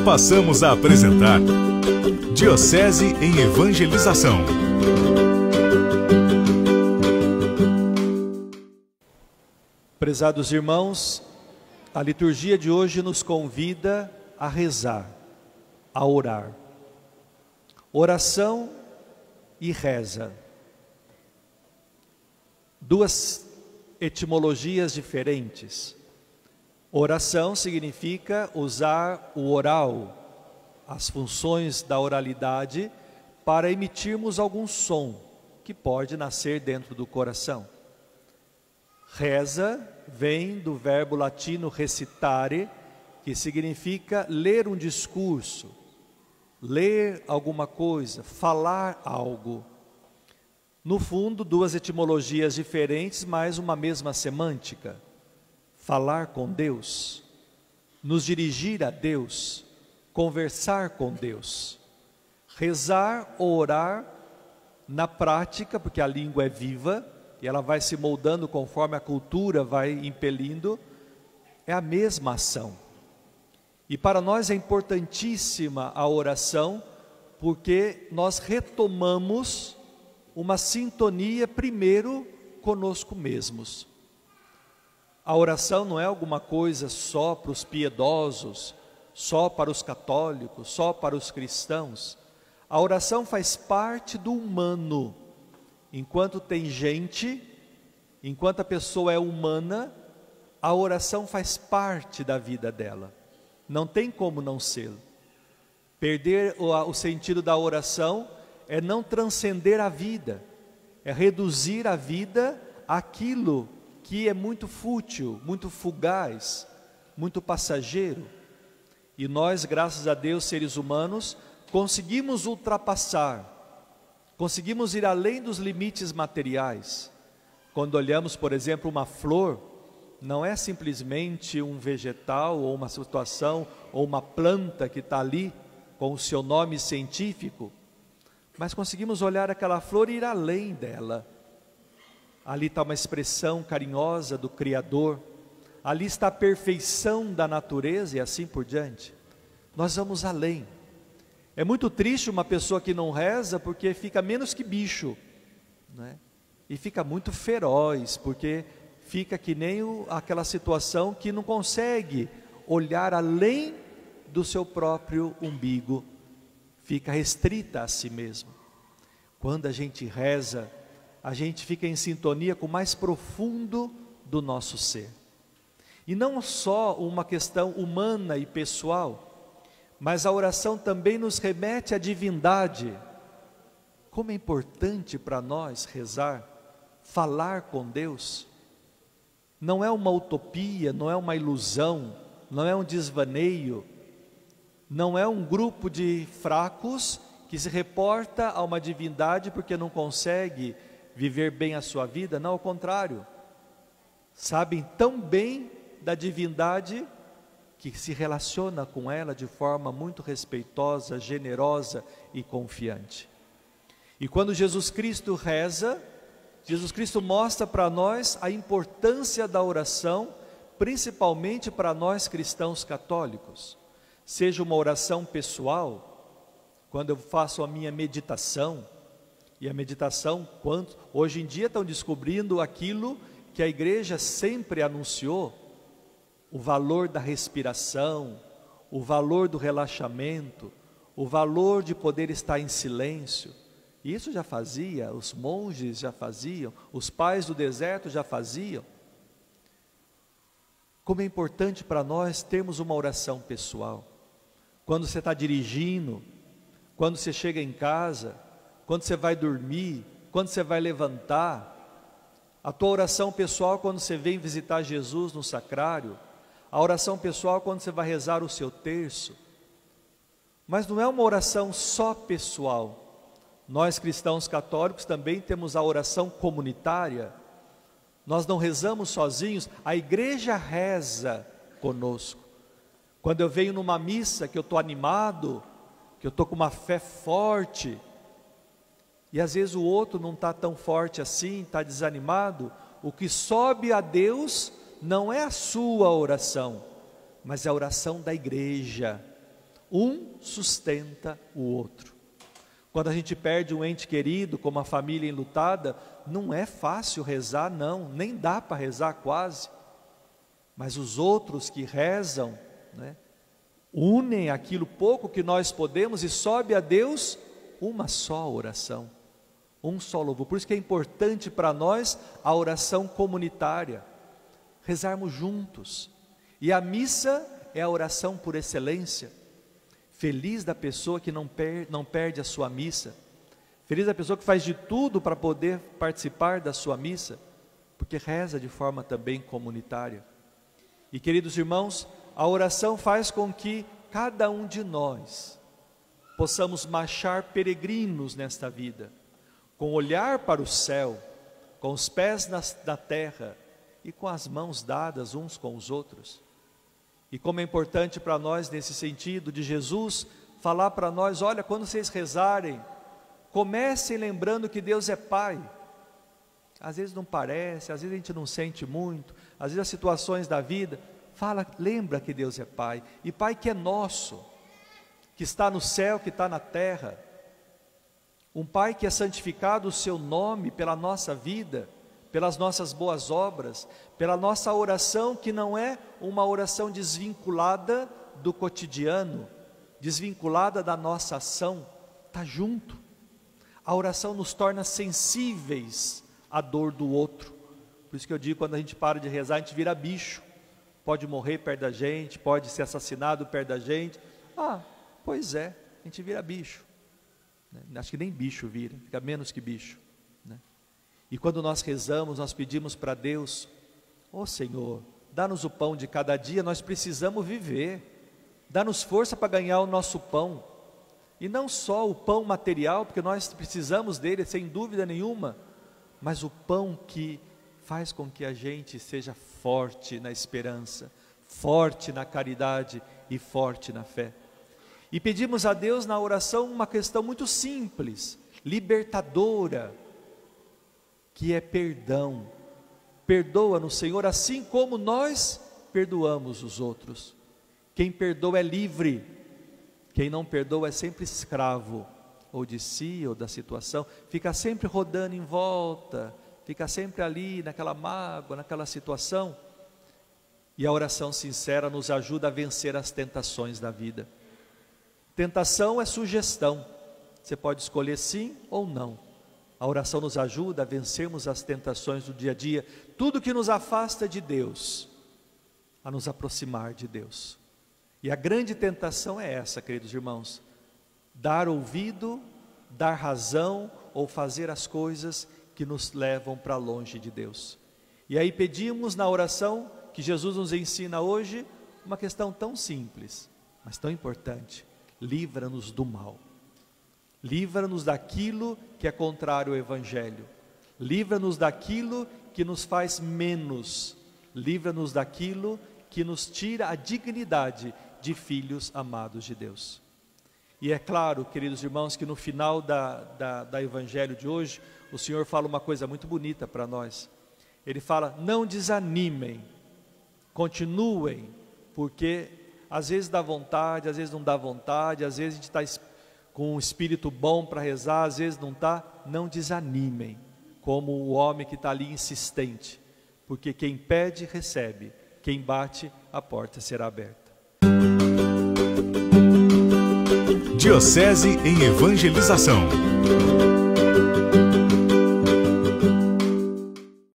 passamos a apresentar Diocese em Evangelização. Prezados irmãos, a liturgia de hoje nos convida a rezar, a orar. Oração e reza. Duas etimologias diferentes. Oração significa usar o oral, as funções da oralidade, para emitirmos algum som que pode nascer dentro do coração. Reza vem do verbo latino recitare, que significa ler um discurso, ler alguma coisa, falar algo. No fundo, duas etimologias diferentes, mas uma mesma semântica. Falar com Deus, nos dirigir a Deus, conversar com Deus. Rezar ou orar na prática, porque a língua é viva, e ela vai se moldando conforme a cultura vai impelindo, é a mesma ação. E para nós é importantíssima a oração, porque nós retomamos uma sintonia primeiro conosco mesmos. A oração não é alguma coisa só para os piedosos, só para os católicos, só para os cristãos. A oração faz parte do humano. Enquanto tem gente, enquanto a pessoa é humana, a oração faz parte da vida dela. Não tem como não ser. Perder o sentido da oração é não transcender a vida, é reduzir a vida àquilo que é muito fútil, muito fugaz, muito passageiro. E nós, graças a Deus, seres humanos, conseguimos ultrapassar, conseguimos ir além dos limites materiais. Quando olhamos, por exemplo, uma flor, não é simplesmente um vegetal ou uma situação ou uma planta que está ali com o seu nome científico, mas conseguimos olhar aquela flor e ir além dela. Ali está uma expressão carinhosa do Criador, ali está a perfeição da natureza e assim por diante. Nós vamos além. É muito triste uma pessoa que não reza porque fica menos que bicho, né? E fica muito feroz, porque fica que nem aquela situação que não consegue olhar além do seu próprio umbigo, fica restrita a si mesmo. Quando a gente reza, a gente fica em sintonia com o mais profundo do nosso ser. E não só uma questão humana e pessoal, mas a oração também nos remete à divindade. Como é importante para nós rezar, falar com Deus. Não é uma utopia, não é uma ilusão, não é um desvaneio, não é um grupo de fracos que se reporta a uma divindade porque não consegue viver bem a sua vida. Não, ao contrário, sabem tão bem da divindade que se relaciona com ela de forma muito respeitosa, generosa e confiante. E quando Jesus Cristo reza, Jesus Cristo mostra para nós a importância da oração, principalmente para nós cristãos católicos. Seja uma oração pessoal, quando eu faço a minha meditação, e a meditação, hoje em dia estão descobrindo aquilo que a igreja sempre anunciou, o valor da respiração, o valor do relaxamento, o valor de poder estar em silêncio. Isso já fazia, os monges já faziam, os pais do deserto já faziam. Como é importante para nós termos uma oração pessoal. Quando você está dirigindo, quando você chega em casa, quando você vai dormir, quando você vai levantar, a tua oração pessoal quando você vem visitar Jesus no sacrário, a oração pessoal quando você vai rezar o seu terço. Mas não é uma oração só pessoal. Nós cristãos católicos também temos a oração comunitária. Nós não rezamos sozinhos, a igreja reza conosco. Quando eu venho numa missa que eu estou animado, que eu estou com uma fé forte, e às vezes o outro não está tão forte assim, está desanimado, o que sobe a Deus não é a sua oração, mas é a oração da igreja. Um sustenta o outro. Quando a gente perde um ente querido, como a família enlutada, não é fácil rezar, não, nem dá para rezar quase. Mas os outros que rezam, né, unem aquilo pouco que nós podemos e sobe a Deus uma só oração, um só louvor. Por isso que é importante para nós a oração comunitária, rezarmos juntos. E a missa é a oração por excelência. Feliz da pessoa que não perde a sua missa. Feliz da pessoa que faz de tudo para poder participar da sua missa, porque reza de forma também comunitária. E queridos irmãos, a oração faz com que cada um de nós possamos marchar peregrinos nesta vida, com o olhar para o céu, com os pés na terra e com as mãos dadas uns com os outros. E como é importante para nós nesse sentido de Jesus falar para nós, olha, quando vocês rezarem, comecem lembrando que Deus é Pai. Às vezes não parece, às vezes a gente não sente muito, às vezes as situações da vida, lembra que Deus é Pai, e Pai que é nosso, que está no céu, que está na terra, um Pai que é santificado o seu nome pela nossa vida, pelas nossas boas obras, pela nossa oração, que não é uma oração desvinculada do cotidiano, desvinculada da nossa ação, está junto. A oração nos torna sensíveis à dor do outro. Por isso que eu digo, quando a gente para de rezar, a gente vira bicho. Pode morrer perto da gente, pode ser assassinado perto da gente. Pois é, a gente vira bicho. Acho que nem bicho vira, fica menos que bicho. E quando nós rezamos, nós pedimos para Deus, Senhor, dá-nos o pão de cada dia, nós precisamos viver, dá-nos força para ganhar o nosso pão, e não só o pão material, porque nós precisamos dele, sem dúvida nenhuma, mas o pão que faz com que a gente seja forte na esperança, forte na caridade e forte na fé. E pedimos a Deus na oração uma questão muito simples, libertadora, que é perdão. Perdoa-nos, Senhor, assim como nós perdoamos os outros. Quem perdoa é livre, quem não perdoa é sempre escravo, ou de si, ou da situação, fica sempre rodando em volta, fica sempre ali, naquela mágoa, naquela situação. E a oração sincera nos ajuda a vencer as tentações da vida. Tentação é sugestão, você pode escolher sim ou não. A oração nos ajuda a vencermos as tentações do dia a dia, tudo que nos afasta de Deus, a nos aproximar de Deus. E a grande tentação é essa, queridos irmãos, dar ouvido, dar razão ou fazer as coisas que nos levam para longe de Deus. E aí pedimos na oração que Jesus nos ensina hoje, uma questão tão simples, mas tão importante: livra-nos do mal. Livra-nos daquilo que é contrário ao Evangelho. Livra-nos daquilo que nos faz menos. Livra-nos daquilo que nos tira a dignidade de filhos amados de Deus. E é claro, queridos irmãos, que no final da Evangelho de hoje, o Senhor fala uma coisa muito bonita para nós. Ele fala, não desanimem, continuem, porque às vezes dá vontade, às vezes não dá vontade, às vezes a gente está com um espírito bom para rezar, às vezes não está. Não desanimem, como o homem que está ali insistente, porque quem pede, recebe, quem bate, a porta será aberta. Diocese em Evangelização.